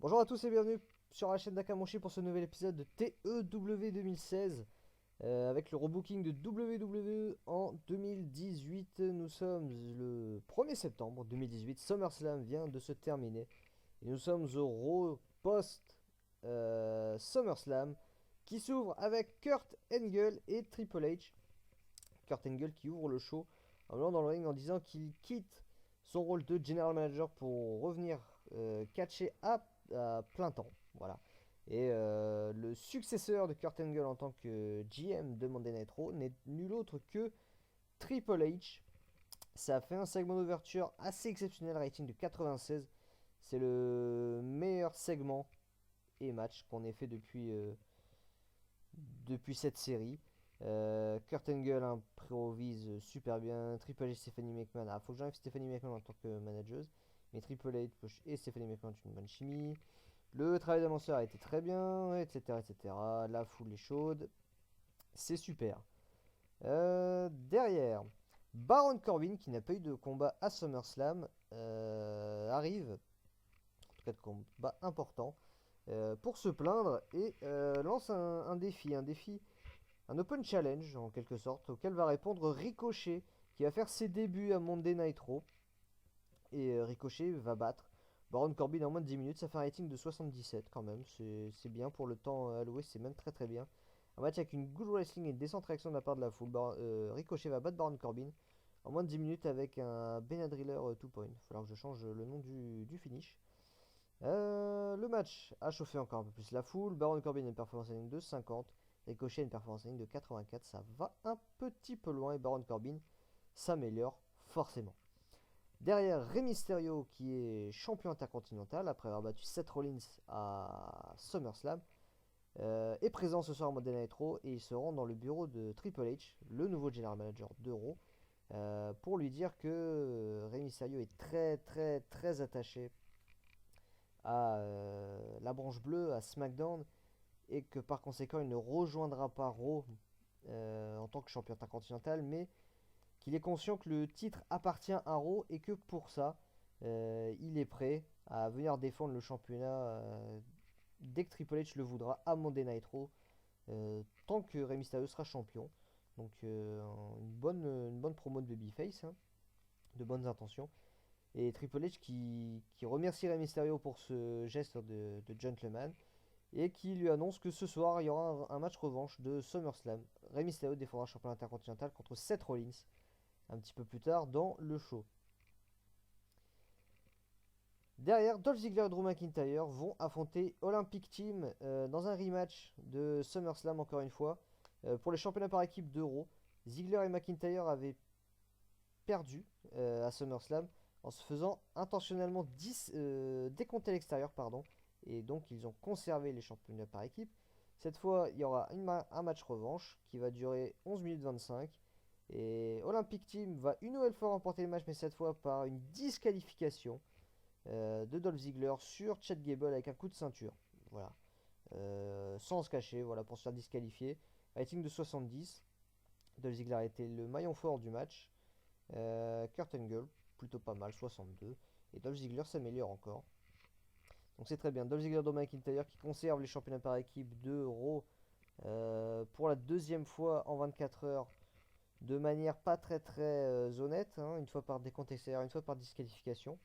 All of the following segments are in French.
Bonjour à tous et bienvenue sur la chaîne d'Akamonchi pour ce nouvel épisode de TEW 2016 avec le rebooking de WWE en 2018. Nous sommes le 1er septembre 2018, SummerSlam vient de se terminer et nous sommes au Raw post SummerSlam qui s'ouvre avec Kurt Angle et Triple H. Kurt Angle qui ouvre le show en allant dans le ring en disant qu'il quitte son rôle de General Manager pour revenir catcher à plein temps. Voilà. Et le successeur de Kurt Angle en tant que GM de Monday Night Raw n'est nul autre que Triple H. Ça a fait un segment d'ouverture assez exceptionnel, rating de 96. C'est le meilleur segment et match qu'on ait fait depuis cette série. Kurt Angle improvise super bien. Triple H et Stephanie McMahon. Ah, faut que j'enlève Stephanie McMahon en tant que manageuse. Mais Triple H et Stephanie McMahon ont une bonne chimie. Le travail d'annonceur a été très bien, etc., etc. La foule est chaude. C'est super. Derrière, Baron Corbin, qui n'a pas eu de combat à SummerSlam, arrive, en tout cas de combat important, pour se plaindre et lance un défi, un open challenge en quelque sorte, auquel va répondre Ricochet, qui va faire ses débuts à Monday Night Raw. Et Ricochet va battre Baron Corbin en moins de 10 minutes. Ça fait un rating de 77 quand même. C'est bien pour le temps alloué, c'est même très très bien. Un match avec une good wrestling et une décente réaction de la part de la foule. Ricochet va battre Baron Corbin en moins de 10 minutes avec un Benadryller 2 point. Il va falloir que je change le nom du finish. Le match a chauffé encore un peu plus la foule. Baron Corbin a une performance en ligne de 50. Ricochet a une performance en ligne de 84. Ça va un petit peu loin et Baron Corbin s'améliore forcément. Derrière, Rey Mysterio, qui est champion intercontinental après avoir battu Seth Rollins à SummerSlam, est présent ce soir à Monday Night Raw et il se rend dans le bureau de Triple H, le nouveau general manager de Raw, pour lui dire que Rey Mysterio est très très très attaché à la branche bleue, à SmackDown, et que par conséquent il ne rejoindra pas Raw en tant que champion intercontinental, mais qu'il est conscient que le titre appartient à Raw et que pour ça, il est prêt à venir défendre le championnat dès que Triple H le voudra à Monday Night Raw, tant que Rey Mysterio sera champion. Donc une bonne promo de Babyface, hein, de bonnes intentions. Et Triple H qui remercie Rey Mysterio pour ce geste de gentleman et qui lui annonce que ce soir il y aura un match revanche de SummerSlam. Rey Mysterio défendra le championnat intercontinental contre Seth Rollins un petit peu plus tard dans le show. Derrière, Dolph Ziggler et Drew McIntyre vont affronter Olympic Team dans un rematch de SummerSlam encore une fois pour les championnats par équipe d'Euro. Ziggler et McIntyre avaient perdu à SummerSlam en se faisant intentionnellement décompter à l'extérieur, pardon, et donc ils ont conservé les championnats par équipe. Cette fois, il y aura un match revanche qui va durer 11 minutes 25. Et Olympic Team va une nouvelle fois remporter le match, mais cette fois par une disqualification de Dolph Ziggler sur Chad Gable avec un coup de ceinture. Voilà. Sans se cacher, voilà, pour se faire disqualifier. Rating de 70. Dolph Ziggler a été le maillon fort du match. Kurt Angle, plutôt pas mal, 62. Et Dolph Ziggler s'améliore encore. Donc c'est très bien. Dolph Ziggler, Drew McIntyre qui conserve les championnats par équipe de Raw pour la deuxième fois en 24 heures de manière pas très très honnête, hein, une fois par décompte extérieur, une fois par disqualification.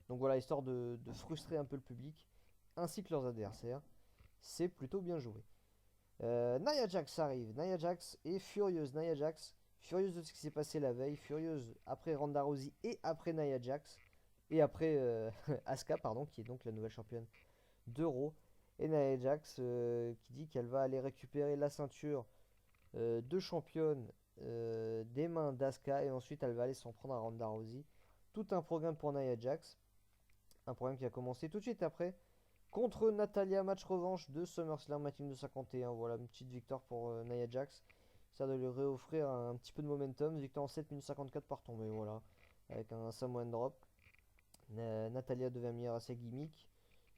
Donc voilà, histoire de frustrer un peu le public, ainsi que leurs adversaires. C'est plutôt bien joué. Nia Jax arrive. Nia Jax est furieuse. Nia Jax, furieuse de ce qui s'est passé la veille, furieuse après Ronda Rousey et après Nia Jax. Et après Asuka, pardon, qui est donc la nouvelle championne d'Euro. Et Nia Jax qui dit qu'elle va aller récupérer la ceinture de championne des mains d'Asuka. Et ensuite, elle va aller s'en prendre à Ronda Rousey. Tout un programme pour Nia Jax. Un programme qui a commencé tout de suite après contre Natalia, match revanche de SummerSlam, match de 51. Voilà, une petite victoire pour Nia Jax. Ça de lui réoffrir un petit peu de momentum. Victoire en 7 minutes 54 par tombée, voilà. Avec un Samoan Drop. Natalia devient meilleure à sa gimmick.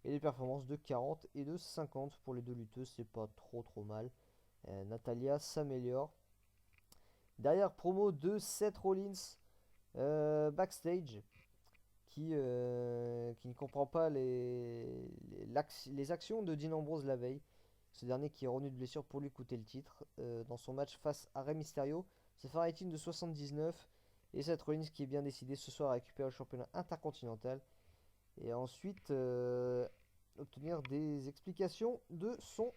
Et des performances de 40 et de 50 pour les deux lutteuses, c'est pas trop mal. Natalia s'améliore. Derrière, promo de Seth Rollins backstage qui ne comprend pas les actions de Dean Ambrose la veille. Ce dernier qui est revenu de blessure pour lui coûter le titre. Dans son match face à Rey Mysterio, c'est fait un rating de 79. Et Seth Rollins qui est bien décidé ce soir à récupérer le championnat intercontinental. Et ensuite obtenir des explications de son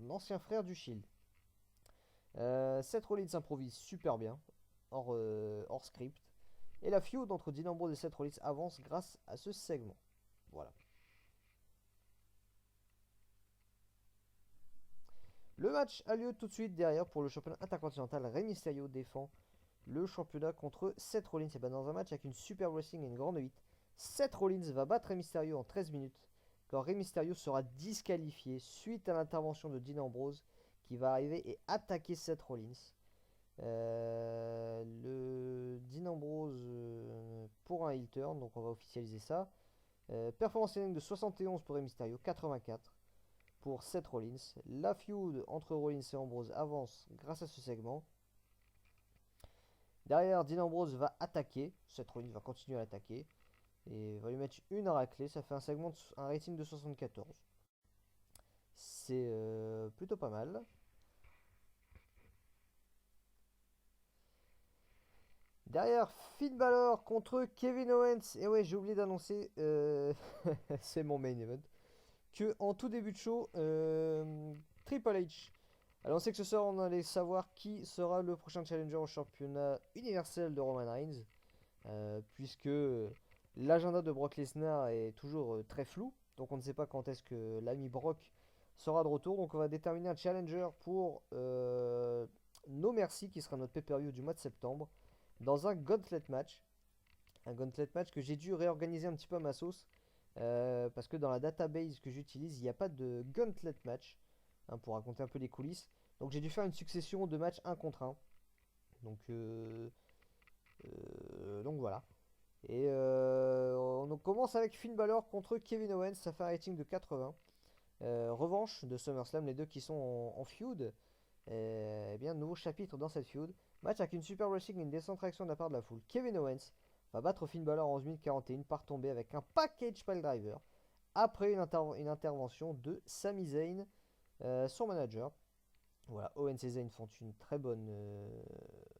ancien frère du Shield. Seth Rollins improvise super bien, hors script. Et la feud entre Dean Ambrose et Seth Rollins avance grâce à ce segment. Voilà. Le match a lieu tout de suite derrière pour le championnat intercontinental. Rey Mysterio défend le championnat contre Seth Rollins. Et ben dans un match avec une super wrestling et une grande 8, Seth Rollins va battre Rey Mysterio en 13 minutes quand Rey Mysterio sera disqualifié suite à l'intervention de Dean Ambrose qui va arriver et attaquer Seth Rollins. Le Dean Ambrose pour un heel turn, donc on va officialiser ça. Performance standing de 71 pour Rey Mysterio, 84 pour Seth Rollins. La feud entre Rollins et Ambrose avance grâce à ce segment. Derrière, Dean Ambrose va attaquer. Seth Rollins va continuer à l'attaquer. Et va lui mettre une raclée. Ça fait un segment, un rating de 74. C'est plutôt pas mal. Derrière, Finn Balor contre Kevin Owens. Et ouais, j'ai oublié d'annoncer, c'est mon main event, que en tout début de show, Triple H. Alors on sait que ce soir on allait savoir qui sera le prochain challenger au championnat universel de Roman Reigns. Puisque l'agenda de Brock Lesnar est toujours très flou. Donc on ne sait pas quand est-ce que l'ami Brock sera de retour. Donc on va déterminer un challenger pour No Mercy qui sera notre pay-per-view du mois de septembre. Dans un gauntlet match. Un gauntlet match que j'ai dû réorganiser un petit peu à ma sauce. Parce que dans la database que j'utilise, il n'y a pas de gauntlet match. Hein, pour raconter un peu les coulisses. Donc j'ai dû faire une succession de matchs 1 contre 1. Donc voilà. Et on commence avec Finn Balor contre Kevin Owens. Ça fait un rating de 80. Revanche de SummerSlam, les deux qui sont en feud. Eh bien, nouveau chapitre dans cette feud. Match avec une super wrestling et une décentralisation de la part de la foule. Kevin Owens va battre Finn Balor en 11 minutes 41 par tomber avec un package pile driver. Après une intervention de Sami Zayn, son manager. Voilà, Owens et Zayn font une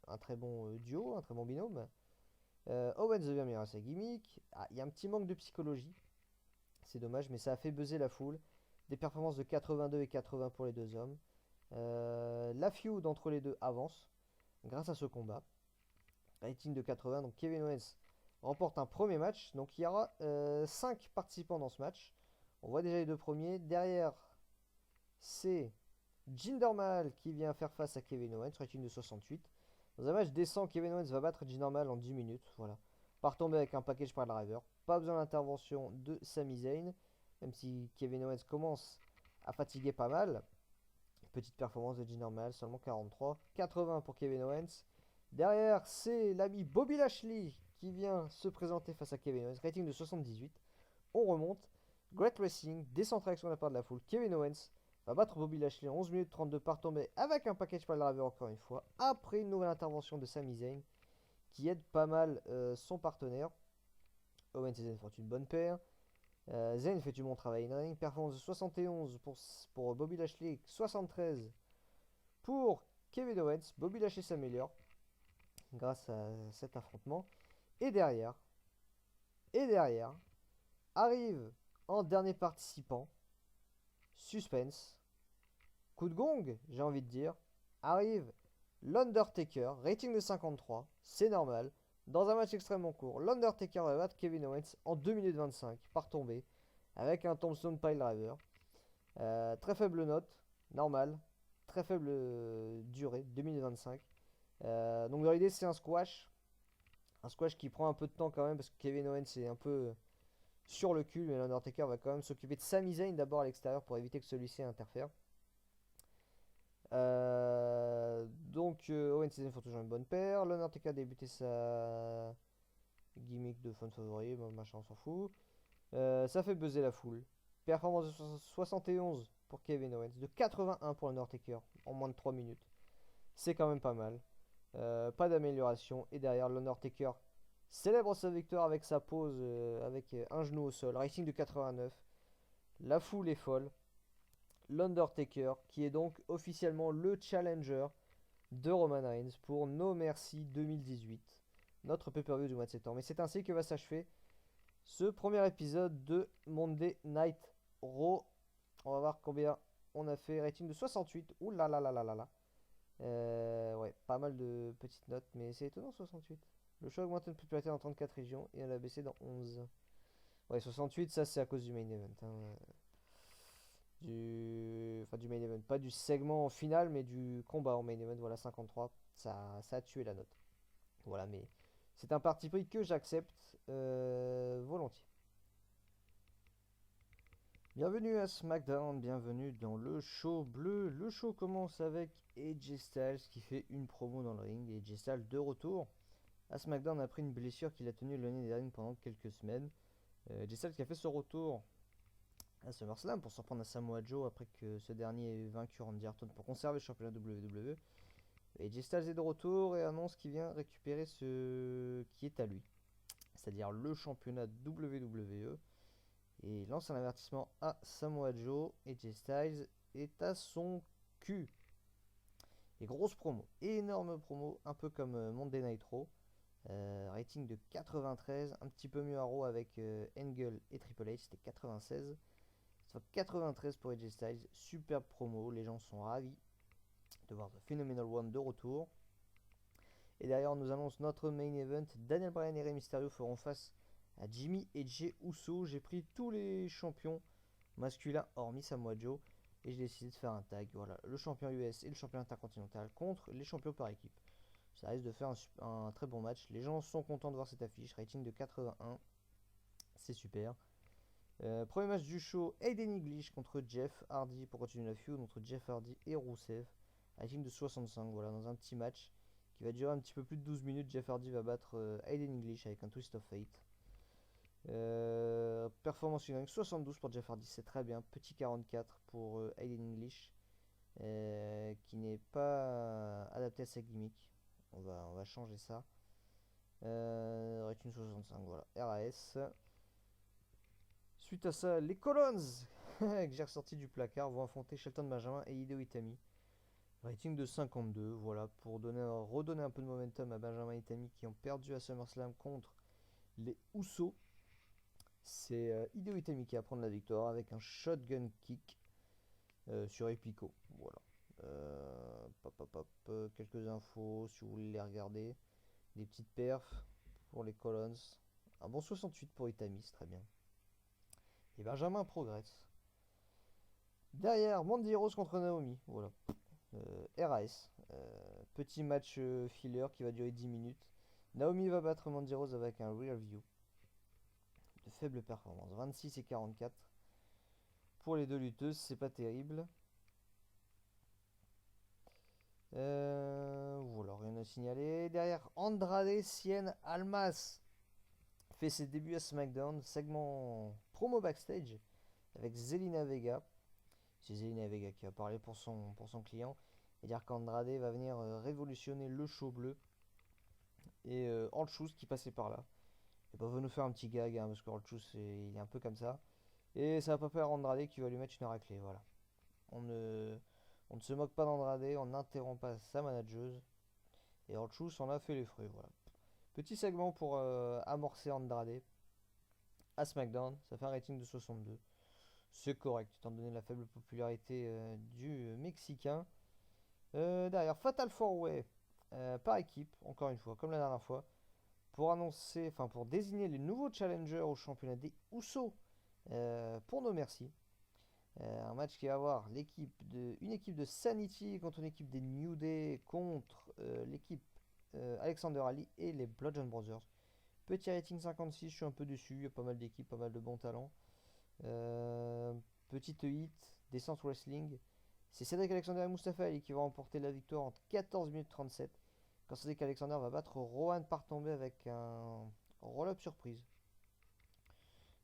un très bon duo, un très bon binôme. Owens devient meilleur à sa gimmick. Ah, il y a un petit manque de psychologie. C'est dommage, mais ça a fait buzzer la foule. Des performances de 82 et 80 pour les deux hommes. La feud entre les deux avance grâce à ce combat. Rating de 80, donc Kevin Owens remporte un premier match. Donc il y aura 5 participants dans ce match. On voit déjà les deux premiers. Derrière, c'est Jinder Mahal qui vient faire face à Kevin Owens, rating de 68. Dans un match décent, Kevin Owens va battre Jinder Mahal en 10 minutes. Voilà. Par tomber avec un package par driver. Pas besoin d'intervention de Sami Zayn. Même si Kevin Owens commence à fatiguer pas mal. Petite performance de Jinder Mahal, seulement 43. 80 pour Kevin Owens. Derrière, c'est l'ami Bobby Lashley qui vient se présenter face à Kevin Owens. Rating de 78. On remonte. Great Wrestling, décentralisation de la part de la foule. Kevin Owens va battre Bobby Lashley en 11 minutes 32 par tomber avec un package par driver encore une fois. Après une nouvelle intervention de Sami Zayn qui aide pas mal son partenaire. Owens et Zayn font une bonne paire. Zayn fait du bon travail in-ring. Performance de 71 pour Bobby Lashley, 73 pour Kevin Owens. Bobby Lashley s'améliore grâce à cet affrontement. Et derrière arrive en dernier participant, suspense, coup de gong, j'ai envie de dire, arrive l'Undertaker, rating de 53, c'est normal. Dans un match extrêmement court, l'Undertaker va battre Kevin Owens en 2 minutes 25 par tombée avec un tombstone pile driver. Très faible note, normal. Très faible durée, 2 minutes 25. Donc dans l'idée c'est un squash. Un squash qui prend un peu de temps quand même parce que Kevin Owens est un peu sur le cul. Mais l'Undertaker va quand même s'occuper de Sami Zayn d'abord à l'extérieur pour éviter que celui-ci interfère. Owens et Zayn font toujours une bonne paire. L'Undertaker a débuté sa gimmick de fan favori, machin on s'en fout. Ça fait buzzer la foule. Performance de 71 pour Kevin Owens, de 81 pour l'Undertaker en moins de 3 minutes. C'est quand même pas mal. Pas d'amélioration. Et derrière, l'Undertaker célèbre sa victoire avec sa pose, avec un genou au sol, rating de 89. La foule est folle. L'Undertaker, qui est donc officiellement le challenger de Roman Reigns pour No Mercy 2018, notre pay-per-view du mois de septembre. Et c'est ainsi que va s'achever ce premier épisode de Monday Night Raw. On va voir combien on a fait. Rating de 68. Ouh là là là là là là. Ouais, pas mal de petites notes, mais c'est étonnant 68. Le show a augmenté de popularité dans 34 régions et elle a baissé dans 11. Ouais, 68, ça c'est à cause du main event, hein. Enfin, du main event, pas du segment final, mais du combat en main event. Voilà, 53. Ça a tué la note. Voilà, mais c'est un parti pris que j'accepte volontiers. Bienvenue à SmackDown, bienvenue dans le show bleu. Le show commence avec AJ Styles qui fait une promo dans le ring. AJ Styles de retour à SmackDown après une blessure qu'il a tenue l'année dernière pendant quelques semaines. AJ Styles qui a fait son retour à SummerSlam pour surprendre à Samoa Joe après que ce dernier ait vaincu Randy Orton pour conserver le championnat WWE. AJ Styles est de retour et annonce qu'il vient récupérer ce qui est à lui, c'est-à-dire le championnat WWE. Et il lance un avertissement à Samoa Joe. AJ Styles est à son cul. Et grosse promo, énorme promo, un peu comme Monday Night Raw. Rating de 93, un petit peu mieux à Raw avec Angle et Triple H, c'était 96. Soit 93 pour AJ Styles, superbe promo, les gens sont ravis de voir The Phenomenal One de retour. Et derrière, on nous annonce notre main event. Daniel Bryan et Rey Mysterio feront face à Jimmy et Jey Uso. J'ai pris tous les champions masculins hormis Samoa Joe et j'ai décidé de faire un tag. Voilà, le champion US et le champion intercontinental contre les champions par équipe. Ça risque de faire un très bon match. Les gens sont contents de voir cette affiche. Rating de 81, c'est super. Premier match du show, Aiden English contre Jeff Hardy pour continuer la feud entre Jeff Hardy et Rusev. Rating de 65, voilà, dans un petit match qui va durer un petit peu plus de 12 minutes. Jeff Hardy va battre Aiden English avec un Twist of Fate. Performance unanime 72 pour Jeff Hardy, c'est très bien. Petit 44 pour Aiden English, qui n'est pas adapté à sa gimmick. On va changer ça. Rating 65, voilà. RAS. Suite à ça, les Colons, que j'ai ressorti du placard, vont affronter Shelton Benjamin et Hideo Itami. Rating de 52, voilà, pour redonner un peu de momentum à Benjamin et Itami qui ont perdu à SummerSlam contre les Usos. C'est Hideo Itami qui va prendre la victoire avec un shotgun kick sur Epico. Voilà. Quelques infos si vous voulez les regarder. Des petites perfs pour les Colons. Un bon 68 pour Itami, c'est très bien. Et Benjamin progresse. Derrière, Mandy Rose contre Naomi. Voilà. RAS. Petit match filler qui va durer 10 minutes. Naomi va battre Mandy Rose avec un rear view. De faible performance. 26 et 44. Pour les deux lutteuses, c'est pas terrible. Voilà, rien à signaler. Derrière, Andrade Cien Almas fait ses débuts à SmackDown. Segment promo backstage avec Zelina Vega. C'est Zelina Vega qui a parlé pour son client. Et dire qu'Andrade va venir révolutionner le show bleu. Et Old Shoes qui passait par là. Et bah, va nous faire un petit gag, hein, parce que Old Shoes il est un peu comme ça. Et ça va pas faire Andrade qui va lui mettre une raclée. Voilà. On ne se moque pas d'Andrade, on n'interrompt pas sa manageuse. Et Old Shoes en a fait les frais. Voilà. Petit segment pour amorcer Andrade à SmackDown. Ça fait un rating de 62. C'est correct, étant donné la faible popularité du Mexicain. Derrière, Fatal 4-Way par équipe, encore une fois, comme la dernière fois, pour désigner les nouveaux challengers au championnat des Usos pour No Mercy. Un match qui va avoir une équipe de Sanity contre une équipe des New Day contre l'équipe Alexander Ali et les Bludgeon Brothers. Petit rating 56, je suis un peu dessus, il y a pas mal d'équipes, pas mal de bons talents. Petite hit, Descent Wrestling. C'est Cédric Alexander et Mustafa Ali qui vont remporter la victoire en 14 minutes 37. Quand Cédric Alexander va battre Rohan par tomber avec un roll-up surprise.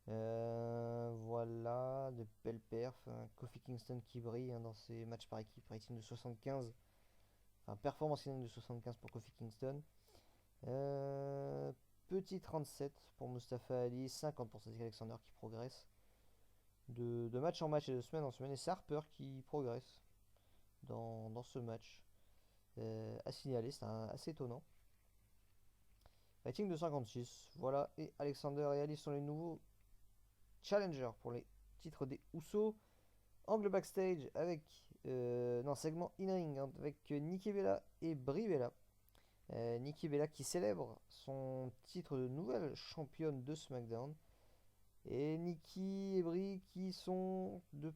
Voilà, de belles perfs. Kofi Kingston qui brille, hein, dans ses matchs par équipe, rating de 75. Enfin, performance de 75 pour Kofi Kingston. petit 37 pour Mustafa Ali, 50 pour Cedric Alexander qui progresse. De match en match et de semaine en semaine. Et c'est Harper qui progresse dans ce match. À signaler, c'est assez étonnant. Rating de 56, voilà. Et Alexander et Ali sont les nouveaux challengers pour les titres des Usos. Angle backstage avec. Non, segment in-ring avec Nikki Bella et Brie Bella. Nikki Bella qui célèbre son titre de nouvelle championne de SmackDown. Et Nikki et Brie qui sont de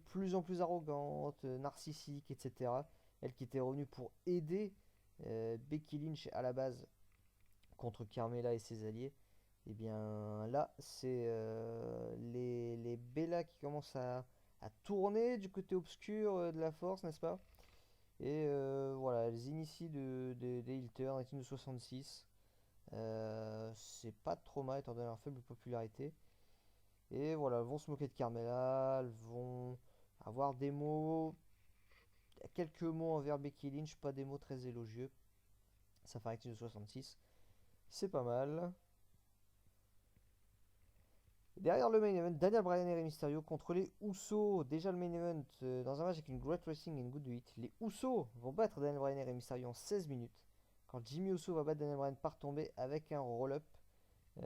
plus en plus arrogantes, narcissiques, etc. Elle qui était revenue pour aider Becky Lynch à la base contre Carmella et ses alliés. Et bien là, c'est les Bella qui commencent à tourner du côté obscur de la force, n'est-ce pas? Et voilà, elles initient des heel turns, rating de 66. C'est pas trop mal étant donné leur faible popularité. Et voilà, elles vont se moquer de Carmella, elles vont avoir des mots, quelques mots envers Becky Lynch, pas des mots très élogieux. Ça fait un rating de 66. C'est pas mal. Derrière le main event, Daniel Bryan et Rey Mysterio contre les Usos. Déjà le main event dans un match avec une great wrestling et une good hit. Les Usos vont battre Daniel Bryan et Rey Mysterio en 16 minutes. Quand Jimmy Uso va battre Daniel Bryan par tomber avec un roll-up.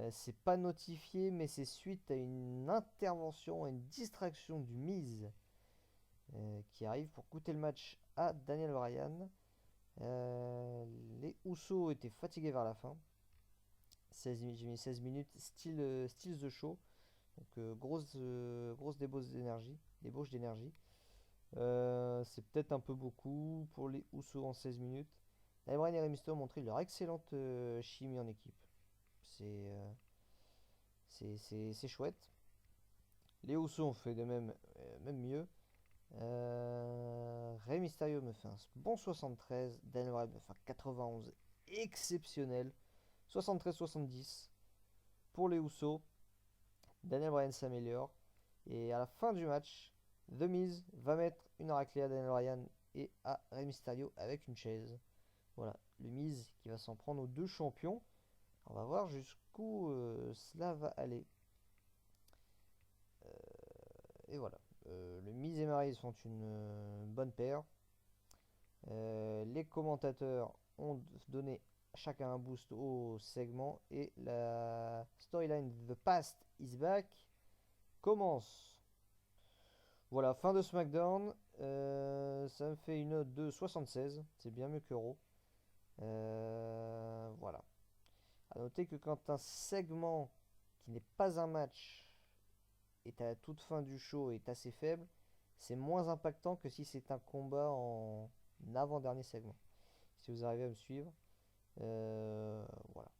C'est pas notifié, mais c'est suite à une intervention, à une distraction du Miz qui arrive pour coûter le match à Daniel Bryan. Les Usos étaient fatigués vers la fin. J'ai mis 16 minutes, style The Show. Donc grosse débauche d'énergie. C'est peut-être un peu beaucoup pour les Usos en 16 minutes. Daniel Bryan et Rey Mysterio ont montré leur excellente chimie en équipe. C'est c'est chouette. Les Usos ont fait de même mieux. Rey Mysterio me fait un bon 73. Daniel Bryan me fait un 91 exceptionnel. 73-70 pour les Usos. Daniel Bryan s'améliore. Et à la fin du match, The Miz va mettre une raclée à Daniel Bryan et à Rey Mysterio avec une chaise. Voilà, le Miz qui va s'en prendre aux deux champions. On va voir jusqu'où cela va aller. Et voilà. Le Miz et Maryse sont une bonne paire. Les commentateurs ont donné chacun un boost au segment et la storyline The Past is Back commence. Voilà, fin de SmackDown. Ça me fait une note de 76. C'est bien mieux que Raw. Voilà. A noter que quand un segment qui n'est pas un match est à la toute fin du show est assez faible, c'est moins impactant que si c'est un combat en avant-dernier segment. Si vous arrivez à me suivre, voilà,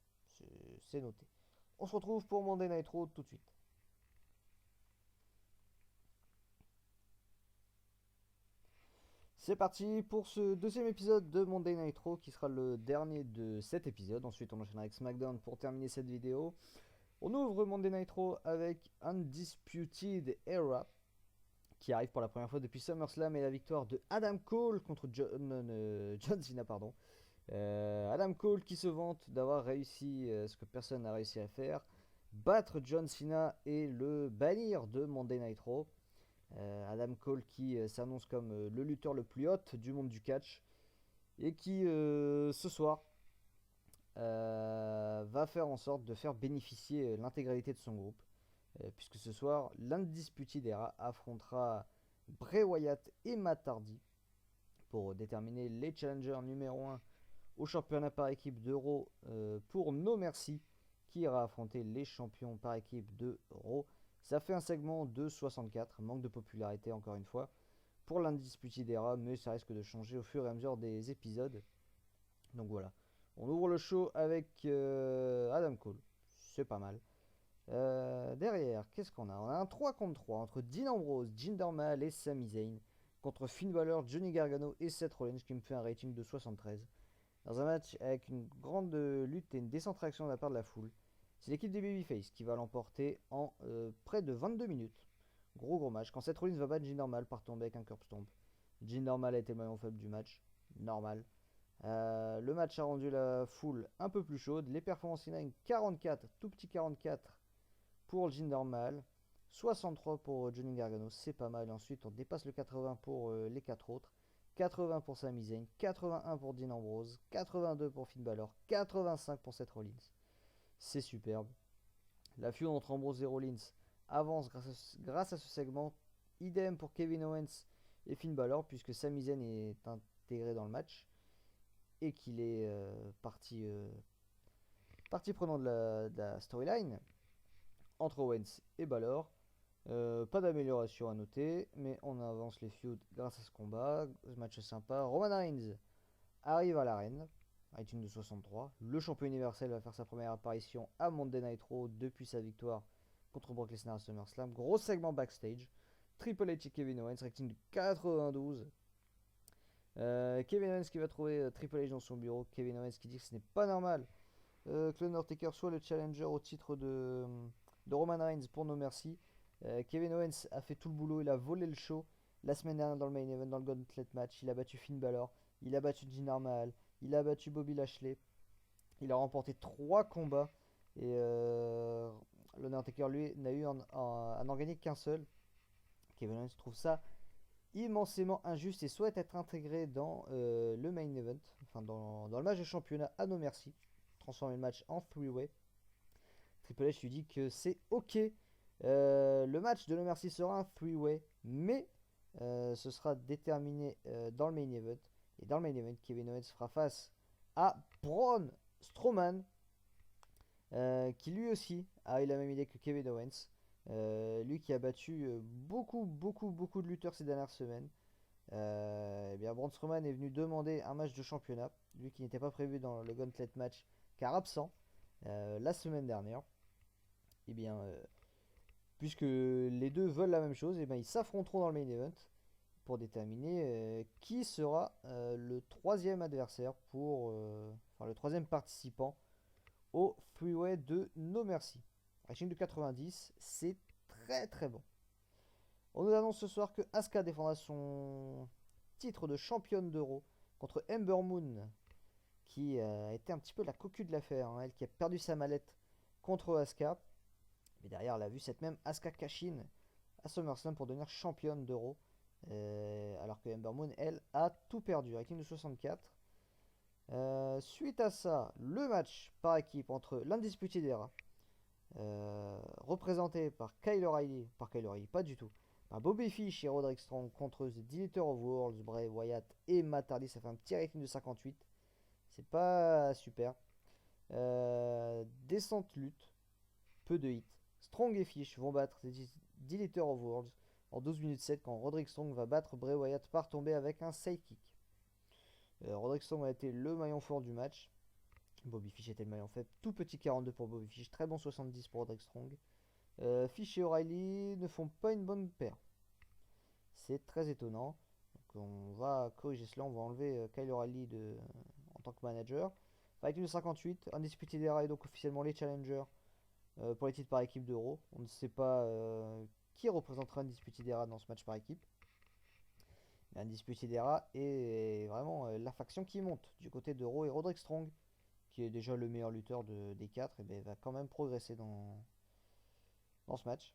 c'est noté. On se retrouve pour Monday Night Raw tout de suite. C'est parti pour ce deuxième épisode de Monday Night Raw qui sera le dernier de cet épisode. Ensuite on enchaînera avec SmackDown pour terminer cette vidéo. On ouvre Monday Night Raw avec Undisputed Era qui arrive pour la première fois depuis SummerSlam et la victoire de Adam Cole contre John Cena. Pardon. Adam Cole qui se vante d'avoir réussi ce que personne n'a réussi à faire, battre John Cena et le bannir de Monday Night Raw. Adam Cole qui s'annonce comme le lutteur le plus hot du monde du catch et qui ce soir va faire en sorte de faire bénéficier l'intégralité de son groupe, puisque ce soir l'Undisputed Era affrontera Bray Wyatt et Matt Hardy pour déterminer les challengers numéro 1 au championnat par équipe d'Euro pour No Mercy qui ira affronter les champions par équipe de Raw. Ça fait un segment de 64, manque de popularité encore une fois pour l'Undisputed Era, mais ça risque de changer au fur et à mesure des épisodes. Donc voilà, on ouvre le show avec Adam Cole, c'est pas mal. Derrière, qu'est-ce qu'on a? On a un 3 contre 3 entre Dean Ambrose, Jinder Mahal et Sami Zayn contre Finn Balor, Johnny Gargano et Seth Rollins qui me fait un rating de 73. Dans un match avec une grande lutte et une décentralisation de la part de la foule, c'est l'équipe des Babyface qui va l'emporter en près de 22 minutes. Gros match. Quand Seth Rollins va battre Jinder Mahal par tomber avec un curb stomp. Jinder Mahal a été le maillon faible du match. Normal. Le match a rendu la foule un peu plus chaude. Les performances in 44, tout petit 44 pour Jinder Mahal, 63 pour Johnny Gargano, c'est pas mal. Ensuite, on dépasse le 80 pour les 4 autres. 80 pour Sami Zayn, 81 pour Dean Ambrose, 82 pour Finn Balor, 85 pour Seth Rollins. C'est superbe. La feud entre Ambrose et Rollins avance grâce à ce segment. Idem pour Kevin Owens et Finn Balor, puisque Sami Zayn est intégré dans le match et qu'il est partie prenante de la storyline entre Owens et Balor. Pas d'amélioration à noter, mais on avance les feuds grâce à ce combat. Ce match est sympa. Roman Reigns arrive à l'arène, rating de 63. Le champion universel va faire sa première apparition à Monday Night Raw depuis sa victoire contre Brock Lesnar à SummerSlam. Gros segment backstage. Triple H et Kevin Owens, rating de 92. Kevin Owens qui va trouver Triple H dans son bureau. Kevin Owens qui dit que ce n'est pas normal que l'Undertaker soit le challenger au titre de Roman Reigns pour No Mercy. Kevin Owens a fait tout le boulot, il a volé le show la semaine dernière dans le main event, dans le Gauntlet match. Il a battu Finn Balor, il a battu Jinder Mahal, il a battu Bobby Lashley. Il a remporté 3 combats et l'Undertaker lui n'a eu en gagné qu'un seul. Kevin Owens trouve ça immensément injuste et souhaite être intégré dans le main event, enfin dans le match de championnat à No Mercy, transformer le match en 3-way. Triple H lui dit que c'est ok. Le match de No Mercy sera un 3-way, mais ce sera déterminé dans le main event. Et dans le main event, Kevin Owens fera face à Braun Strowman, qui lui aussi a eu la même idée que Kevin Owens. Lui qui a battu beaucoup de lutteurs ces dernières semaines. Eh bien, Braun Strowman est venu demander un match de championnat, lui qui n'était pas prévu dans le Gauntlet match car absent la semaine dernière. Et bien, puisque les deux veulent la même chose, et bien ils s'affronteront dans le main event pour déterminer qui sera le troisième adversaire enfin le troisième participant au freeway de No Mercy. Rating de 90, c'est très bon. On nous annonce ce soir que Asuka défendra son titre de championne d'Euro contre Ember Moon, qui a été un petit peu la cocu de l'affaire, hein, elle qui a perdu sa mallette contre Asuka. Mais derrière, elle a vu cette même Asuka cash-in à SummerSlam pour devenir championne d'Euro. Alors que Ember Moon, elle, a tout perdu. Rating de 64. Suite à ça, le match par équipe entre l'Undisputed Era, représenté par Kyle O'Reilly, pas du tout, par Bobby Fish et Roderick Strong contre The Deleter of Worlds, Bray Wyatt et Matt Hardy. Ça fait un petit rating de 58. C'est pas super. Descente lutte, peu de hits. Strong et Fish vont battre The Deleter of Worlds en 12 minutes 7 quand Roderick Strong va battre Bray Wyatt par tomber avec un sidekick. Roderick Strong a été le maillon fort du match. Bobby Fish était le maillon faible. Tout petit 42 pour Bobby Fish, très bon 70 pour Roderick Strong. Fish et O'Reilly ne font pas une bonne paire. C'est très étonnant. Donc on va corriger cela, on va enlever Kyle O'Reilly en tant que manager. Fighting de 58, Undisputed Era est donc officiellement les challengers pour les titres par équipe d'Euro. On ne sait pas qui représentera Undisputed Era dans ce match par équipe. Mais Undisputed Era est vraiment la faction qui monte du côté d'Euro, et Roderick Strong, qui est déjà le meilleur lutteur des 4, et bien, va quand même progresser dans ce match.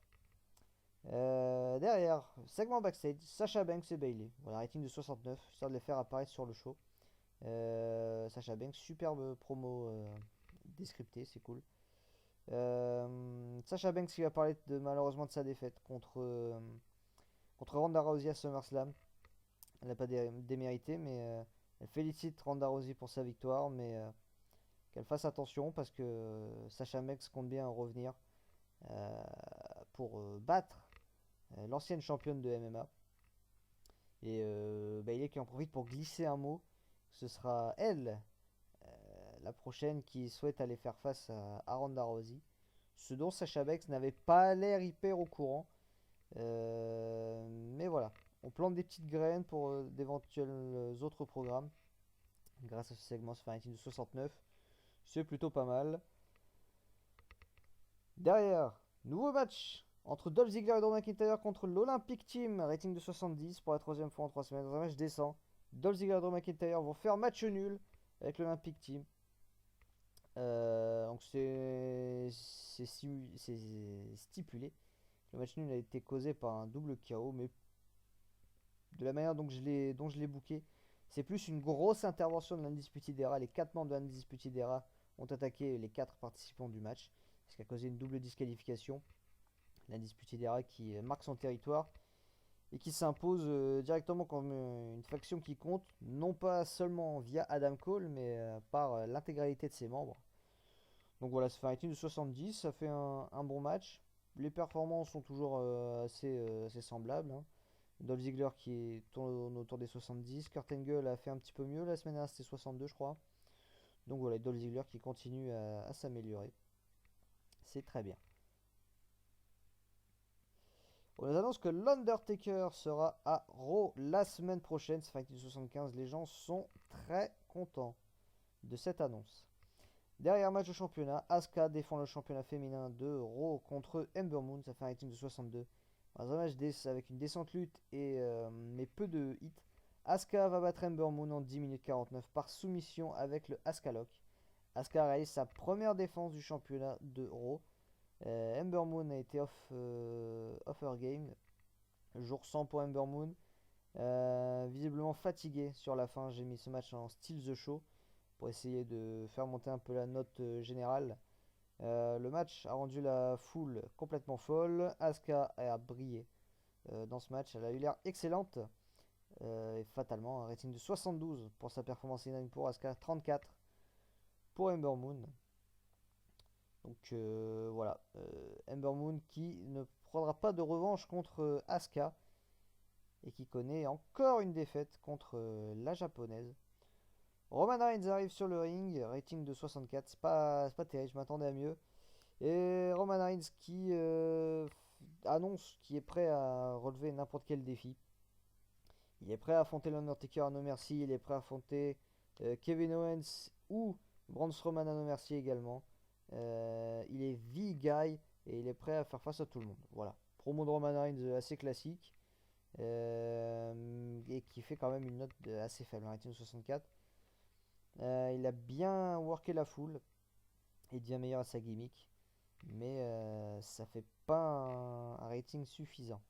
Derrière, segment backstage, Sasha Banks et Bayley. Voilà, rating de 69, histoire de les faire apparaître sur le show. Sasha Banks, superbe promo descriptée, c'est cool. Sasha Banks qui va parler malheureusement de sa défaite contre Ronda Rousey à SummerSlam. Elle n'a pas démérité, mais elle félicite Ronda Rousey pour sa victoire, mais qu'elle fasse attention parce que Sasha Banks compte bien revenir pour battre l'ancienne championne de MMA. Et Bayley qui en profite pour glisser un mot. Ce sera elle, la prochaine, qui souhaite aller faire face à Ronda Rousey. Ce dont Sasha Banks n'avait pas l'air hyper au courant. Mais voilà, on plante des petites graines pour d'éventuels autres programmes. Grâce à ce segment, ça fait un rating de 69. C'est plutôt pas mal. Derrière, nouveau match entre Dolph Ziggler et Drew McIntyre contre l'Olympic Team, rating de 70 pour la troisième fois en 3 semaines. Dans un match décent, Dolph Ziggler et Drew McIntyre vont faire match nul avec l'Olympic Team. Donc c'est stipulé. Le match nul a été causé par un double KO, mais de la manière dont je l'ai booké, c'est plus une grosse intervention de l'Undisputed Era. Les 4 membres de l'Undisputed Era ont attaqué les 4 participants du match, ce qui a causé une double disqualification. L'Undisputed Era qui marque son territoire et qui s'impose directement comme une faction qui compte, non pas seulement via Adam Cole, mais par l'intégralité de ses membres. Donc voilà, ça fait un rating de 70, ça fait un bon match. Les performances sont toujours assez semblables, hein. Dolph Ziggler qui tourne autour des 70. Kurt Angle a fait un petit peu mieux la semaine dernière, c'était 62 je crois. Donc voilà, Dolph Ziggler qui continue à s'améliorer. C'est très bien. On nous annonce que l'Undertaker sera à Raw la semaine prochaine. C'est Fighting 75. Les gens sont très contents de cette annonce. Derrière match de championnat, Asuka défend le championnat féminin de Raw contre Ember Moon. Ça fait un rating de 62. Dans un match avec une descente lutte mais peu de hits, Asuka va battre Ember Moon en 10 minutes 49 par soumission avec le Asuka Lock. Asuka réalise sa première défense du championnat de Raw. Ember Moon a été off her game. Jour 100 pour Ember Moon. Visiblement fatigué sur la fin. J'ai mis ce match en style The Show pour essayer de faire monter un peu la note générale. Le match a rendu la foule complètement folle. Asuka a brillé dans ce match. Elle a eu l'air excellente. Et fatalement, un rating de 72 pour sa performance in pour Asuka, 34 pour Ember Moon. Donc voilà, Ember Moon qui ne prendra pas de revanche contre Asuka et qui connaît encore une défaite contre la japonaise. Roman Reigns arrive sur le ring, rating de 64, c'est pas terrible, je m'attendais à mieux. Et Roman Reigns qui annonce qu'il est prêt à relever n'importe quel défi. Il est prêt à affronter l'Undertaker à No Mercy, il est prêt à affronter Kevin Owens ou Braun Strowman à No Mercy également. Il est V-Guy et il est prêt à faire face à tout le monde. Voilà. Promo de Roman Reigns assez classique et qui fait quand même une note assez faible, un rating de 64. Il a bien worké la foule et devient meilleur à sa gimmick, mais ça fait pas un rating suffisant.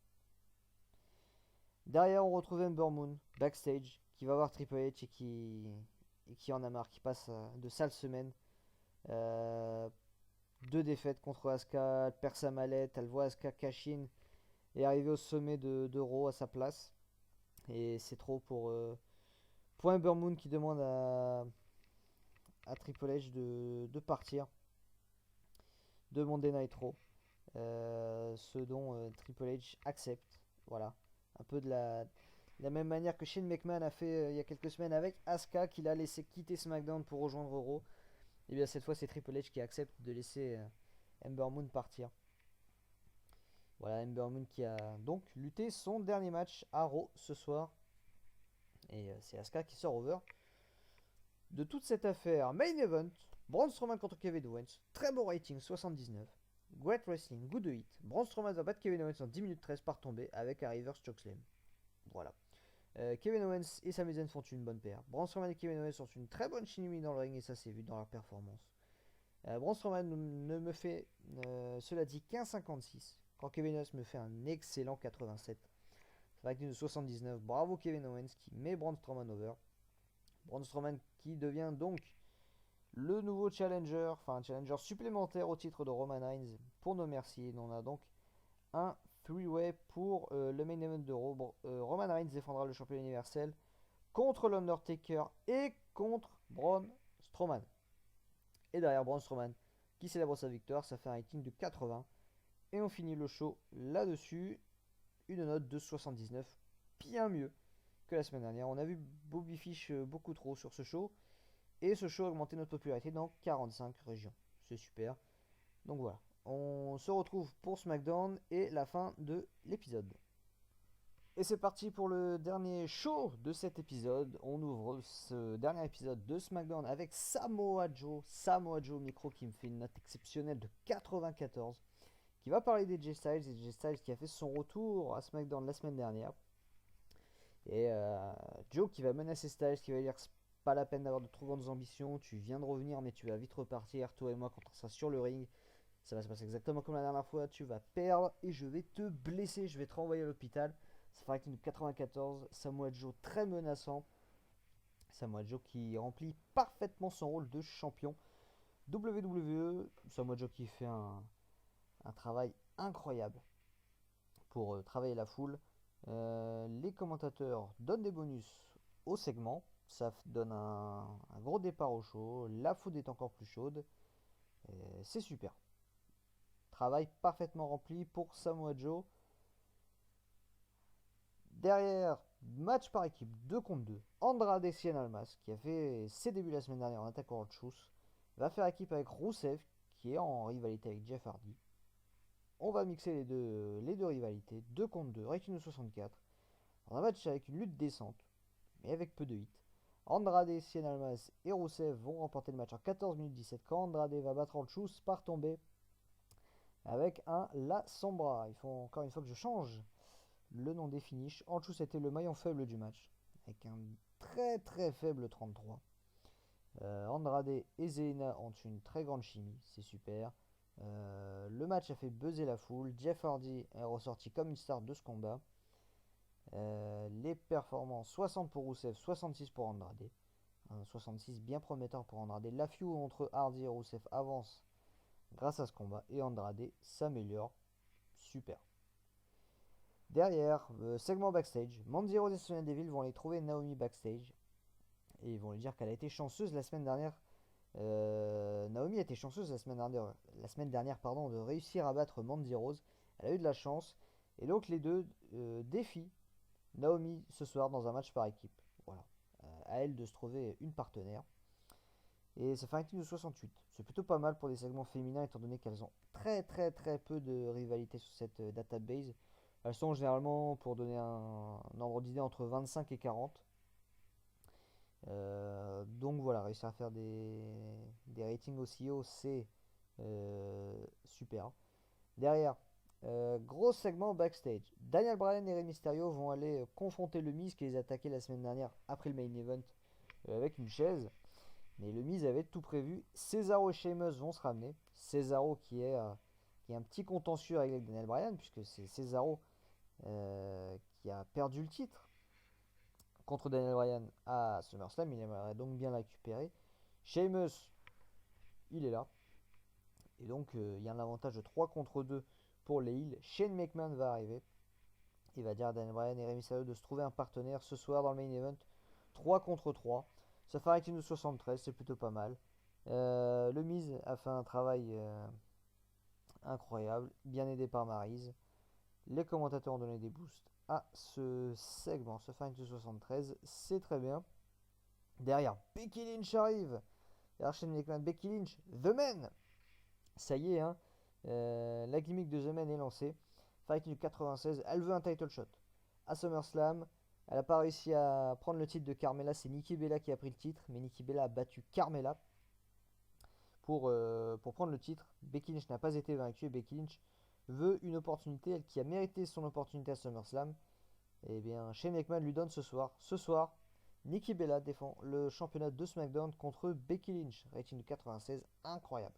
Derrière, on retrouve Ember Moon backstage qui va voir Triple H et qui en a marre, qui passe de sales semaines. Deux défaites contre Asuka, elle perd sa mallette, elle voit Asuka cash in et arriver au sommet de Raw à sa place. Et c'est trop pour Ember Moon qui demande à Triple H de partir de Monday Night Raw. Ce dont Triple H accepte. Voilà. Un peu de la même manière que Shane McMahon a fait il y a quelques semaines avec Asuka, qu'il a laissé quitter SmackDown pour rejoindre Raw. Et bien cette fois c'est Triple H qui accepte de laisser Ember Moon partir. Voilà, Ember Moon qui a donc lutté son dernier match à Raw ce soir. Et c'est Asuka qui sort over de toute cette affaire. Main event, Braun Strowman contre Kevin Owens. Très bon rating, 79. Great Wrestling, good hit. Braun Strowman va battre Kevin Owens en 10 minutes 13 par tombée avec un reverse chokeslam. Voilà. Kevin Owens et Sami Zayn font une bonne paire. Braun Strowman et Kevin Owens sont une très bonne chimie dans le ring et ça s'est vu dans leur performance. Braun Strowman ne me fait, cela dit, qu'un 56 quand Kevin Owens me fait un excellent 87. Ça va être une 79. Bravo Kevin Owens qui met Braun Strowman over. Braun Strowman qui devient donc le nouveau challenger, enfin un challenger supplémentaire au titre de Roman Reigns pour No Mercy. On a donc un 3-way pour le main event de Raw. Roman Reigns défendra le championnat universel contre l'Undertaker et contre Braun Strowman. Et derrière Braun Strowman qui célèbre sa victoire, ça fait un rating de 80. Et on finit le show là-dessus. Une note de 79, bien mieux que la semaine dernière. On a vu Bobby Fish beaucoup trop sur ce show. Et ce show a augmenté notre popularité dans 45 régions. C'est super. Donc voilà. On se retrouve pour SmackDown et la fin de l'épisode. Et c'est parti pour le dernier show de cet épisode. On ouvre ce dernier épisode de SmackDown avec Samoa Joe. Samoa Joe au micro qui me fait une note exceptionnelle de 94. Qui va parler des J Styles. Et J Styles qui a fait son retour à SmackDown la semaine dernière. Et Joe qui va menacer Styles, qui va dire pas la peine d'avoir de trop grandes ambitions. Tu viens de revenir, mais tu vas vite repartir. Toi et moi, quand on sera sur le ring, ça va se passer exactement comme la dernière fois. Tu vas perdre et je vais te blesser. Je vais te renvoyer à l'hôpital. Ça fera une 94. Samoa Joe très menaçant. Samoa Joe qui remplit parfaitement son rôle de champion WWE. Samoa Joe qui fait un travail incroyable pour travailler la foule. Les commentateurs donnent des bonus au segment. Ça donne un gros départ au show. La foule est encore plus chaude. C'est super. Travail parfaitement rempli pour Samoa Joe. Derrière, match par équipe 2 contre 2. Andrade Cien Almas, qui a fait ses débuts la semaine dernière en attaquant Chus, va faire équipe avec Rusev, qui est en rivalité avec Jeff Hardy. On va mixer les deux rivalités, 2 contre 2, rating de 64. Dans un match avec une lutte décente, mais avec peu de hits. Andrade, Cien Almas et Rusev vont remporter le match en 14 minutes 17 quand Andrade va battre Chus par tomber avec un La Sombra. Il faut encore une fois que je change le nom des finishes. Anchus était le maillon faible du match, avec un très très faible 33. Andrade et Zelina ont une très grande chimie, c'est super. Le match a fait buzzer la foule. Jeff Hardy est ressorti comme une star de ce combat. Les performances 60 pour Rusev, 66 pour Andrade. 66 bien prometteur pour Andrade. La feud entre Hardy et Rusev avance grâce à ce combat et Andrade s'améliore. Super. Derrière, segment backstage, Mandy Rose et Sonya Deville vont aller trouver Naomi backstage et ils vont lui dire qu'elle a été chanceuse la semaine dernière. Naomi a été chanceuse la semaine dernière pardon, de réussir à battre Mandy Rose. Elle a eu de la chance et donc les deux défient Naomi ce soir dans un match par équipe. Voilà, à elle de se trouver une partenaire. Et ça fait un team de 68. C'est plutôt pas mal pour des segments féminins étant donné qu'elles ont très très très peu de rivalité sur cette database. Elles sont généralement, pour donner un ordre d'idée, entre 25 et 40. Donc voilà, réussir à faire des ratings aussi hauts, c'est super. Derrière, gros segment backstage. Daniel Bryan et Rey Mysterio vont aller confronter le Miz qui les attaquait la semaine dernière après le main event avec une chaise. Mais le Miz avait tout prévu. Cesaro et Sheamus vont se ramener. Cesaro qui est un petit contentieux avec Daniel Bryan, puisque c'est Cesaro qui a perdu le titre contre Daniel Bryan à SummerSlam. Il aimerait donc bien la récupérer. Sheamus, il est là. Et donc, il y a un avantage de 3 contre 2 pour les heels. Shane McMahon va arriver. Il va dire à Daniel Bryan et Rey Mysterio de se trouver un partenaire ce soir dans le main event. 3 contre 3. Ça fait un rating de 73, c'est plutôt pas mal. Le Miz a fait un travail incroyable, bien aidé par Maryse. Les commentateurs ont donné des boosts à ce segment, ce Fight to 73, c'est très bien. Derrière, Becky Lynch arrive. Derrière Shane McMahon, Becky Lynch, The Man. Ça y est, hein, la gimmick de The Man est lancée. Fight du 96, elle veut un title shot. À SummerSlam, elle n'a pas réussi à prendre le titre de Carmella, c'est Nikki Bella qui a pris le titre, mais Nikki Bella a battu Carmella pour prendre le titre. Becky Lynch n'a pas été vaincue et Becky Lynch veut une opportunité, elle qui a mérité son opportunité à SummerSlam. Et bien, Shane McMahon lui donne ce soir. Ce soir, Nikki Bella défend le championnat de SmackDown contre Becky Lynch. Rating de 96, incroyable.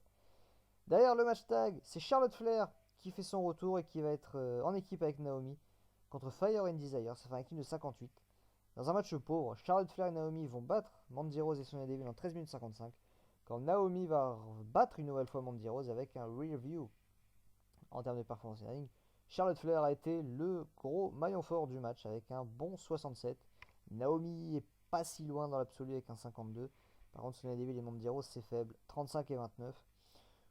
Derrière le match tag, c'est Charlotte Flair qui fait son retour et qui va être en équipe avec Naomi contre Fire and Desire. Ça fait un rating de 58. Dans un match pauvre, Charlotte Flair et Naomi vont battre Mandy Rose et Sonya Deville en 13 minutes 55. Quand Naomi va battre une nouvelle fois Mandy Rose avec un rear view en termes de performance in ring. Charlotte Flair a été le gros maillon fort du match avec un bon 67. Naomi est pas si loin dans l'absolu avec un 52. Par contre, Sonya Deville et Mandy Rose, c'est faible. 35 et 29.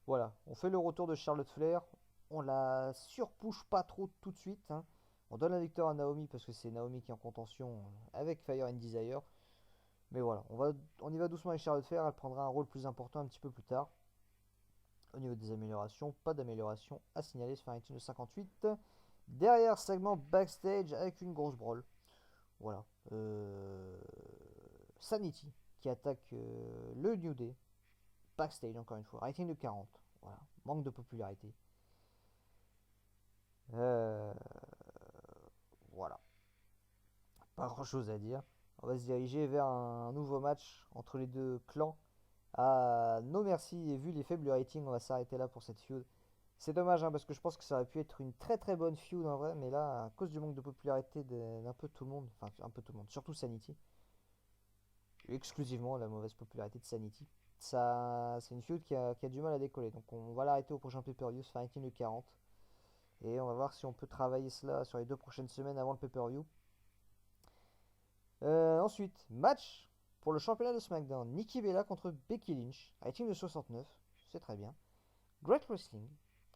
Voilà, on fait le retour de Charlotte Flair. On la surpush pas trop tout de suite, hein. On donne la victoire à Naomi parce que c'est Naomi qui est en contention avec Fire and Desire. Mais voilà, on y va doucement avec Charlotte Flair. Elle prendra un rôle plus important un petit peu plus tard. Au niveau des améliorations, pas d'amélioration à signaler sur un rating de 58. Derrière, segment backstage avec une grosse brawl. Voilà. Sanity qui attaque le New Day. Backstage encore une fois. Rating de 40. Voilà. Manque de popularité. Voilà. Pas grand chose à dire. On va se diriger vers un nouveau match entre les deux clans. Ah, no merci, et vu les faibles ratings, on va s'arrêter là pour cette feud. C'est dommage, hein, parce que je pense que ça aurait pu être une très très bonne feud en vrai, mais là, à cause du manque de popularité d'un peu tout le monde, enfin un peu tout le monde, surtout Sanity, exclusivement la mauvaise popularité de Sanity, ça, c'est une feud qui a du mal à décoller. Donc on va l'arrêter au prochain pay-per-view, ce Fighting le 40, et on va voir si on peut travailler cela sur les 2 prochaines semaines avant le pay-per-view. Ensuite, match pour le championnat de SmackDown. Nikki Bella contre Becky Lynch. Rating de 69. C'est très bien. Great Wrestling.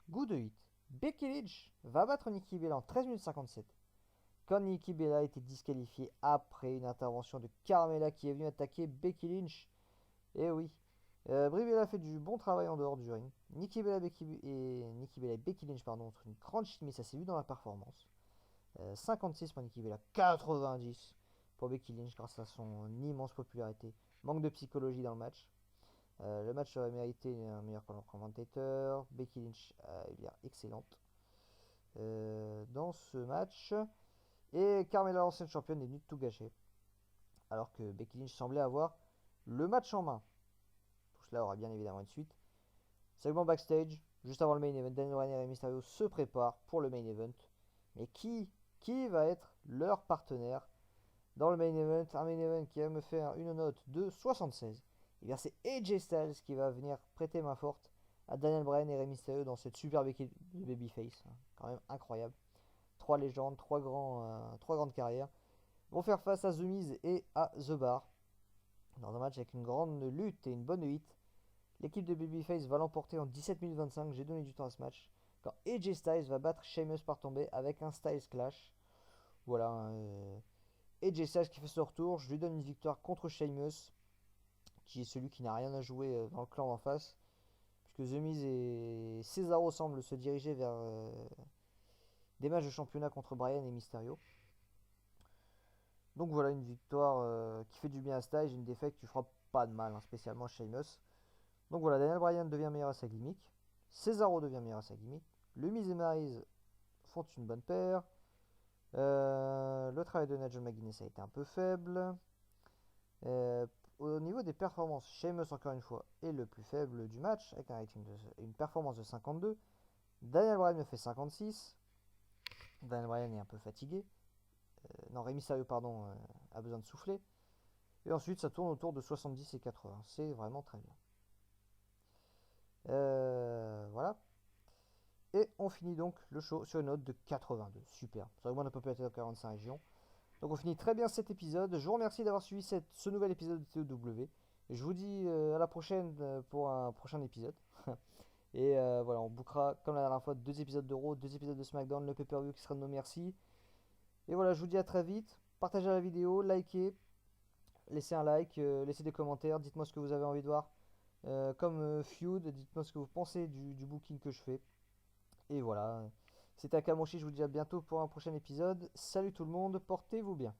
Good hit. Becky Lynch va battre Nikki Bella en 13 minutes 57. Quand Nikki Bella était disqualifiée après une intervention de Carmella qui est venue attaquer Becky Lynch. Et oui. Brie Bella fait du bon travail en dehors du ring. Nikki Bella, et Becky Lynch ont une grande chimie, ça s'est vu dans la performance. 56 pour Nikki Bella, 90 pour Becky Lynch grâce à son immense popularité. Manque de psychologie dans le match. Le match aurait mérité un meilleur commentateur. Becky Lynch a eu l'air excellente dans ce match. Et Carmella, ancienne championne, est venue de tout gâcher. Alors que Becky Lynch semblait avoir le match en main. Tout cela aura bien évidemment une suite. Segment backstage, juste avant le main event, Daniel Bryan et Rey Mysterio se préparent pour le main event. Mais qui va être leur partenaire dans le main event? Un main event qui va me faire une note de 76. Et bien c'est AJ Styles qui va venir prêter main forte à Daniel Bryan et Rey Mysterio dans cette superbe équipe de babyface. Quand même incroyable. Trois légendes, trois grandes carrières vont faire face à The Miz et à The Bar. Dans un match avec une grande lutte et une bonne hit. L'équipe de Babyface va l'emporter en 17 minutes 25. J'ai donné du temps à ce match. Quand AJ Styles va battre Sheamus par tombée avec un Styles Clash. Voilà. AJ Styles qui fait son retour. Je lui donne une victoire contre Sheamus, qui est celui qui n'a rien à jouer dans le clan en face. Puisque The Miz et Cesaro semblent se diriger vers des matchs de championnat contre Bryan et Mysterio. Donc voilà, une victoire qui fait du bien à Styles, une défaite qui fera pas de mal, hein, spécialement Sheamus. Donc voilà, Daniel Bryan devient meilleur à sa gimmick. Cesaro devient meilleur à sa gimmick. Le Miz et Maryse font une bonne paire. Le travail de Nigel McGuinness a été un peu faible. Euh, Au niveau des performances, Sheamus encore une fois est le plus faible du match avec une performance de 52. Daniel Bryan me fait 56. Daniel Bryan est un peu fatigué. Non, Rey Mysterio, pardon, a besoin de souffler. Et ensuite, ça tourne autour de 70 et 80. C'est vraiment très bien. Voilà. Et on finit donc le show sur une note de 82. Super. Ça augmente la popularité dans 45 régions. Donc on finit très bien cet épisode. Je vous remercie d'avoir suivi ce nouvel épisode de TOW. Et je vous dis à la prochaine pour un prochain épisode. Et voilà, on bouquera comme la dernière fois 2 épisodes de Raw, 2 épisodes de SmackDown, le pay-per-view qui sera de nos merci. Et voilà, je vous dis à très vite. Partagez la vidéo, likez, laissez un like, laissez des commentaires, dites-moi ce que vous avez envie de voir. Comme feud, dites-moi ce que vous pensez du booking que je fais. Et voilà, c'était Akamoshi, je vous dis à bientôt pour un prochain épisode. Salut tout le monde, portez-vous bien.